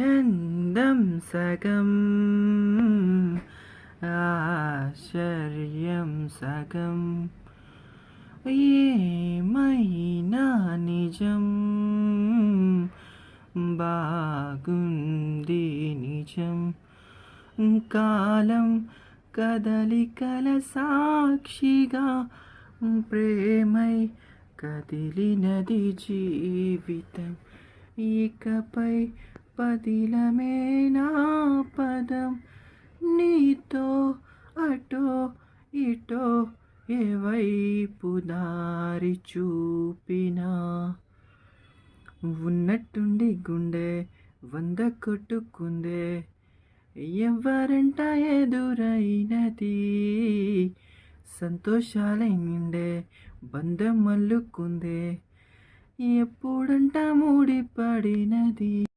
ఆనందం సగం ఆశ్చర్యం సగం ఏమైనా నిజం బాగుంది నిజం కాలం కదలికల సాక్షిగా ప్రేమై కదిలినది జీవితం ఇకపై పదిలమే నా పదం నీతో అటో ఇటో ఏవైపు దారి చూపినా ఉన్నట్టుండి గుండె 100 కొట్టుకుందే ఎవరంట ఎదురైనది సంతోషాలే నిండే బంధం అల్లుకుందే ఎప్పుడంట ముడిపడినది.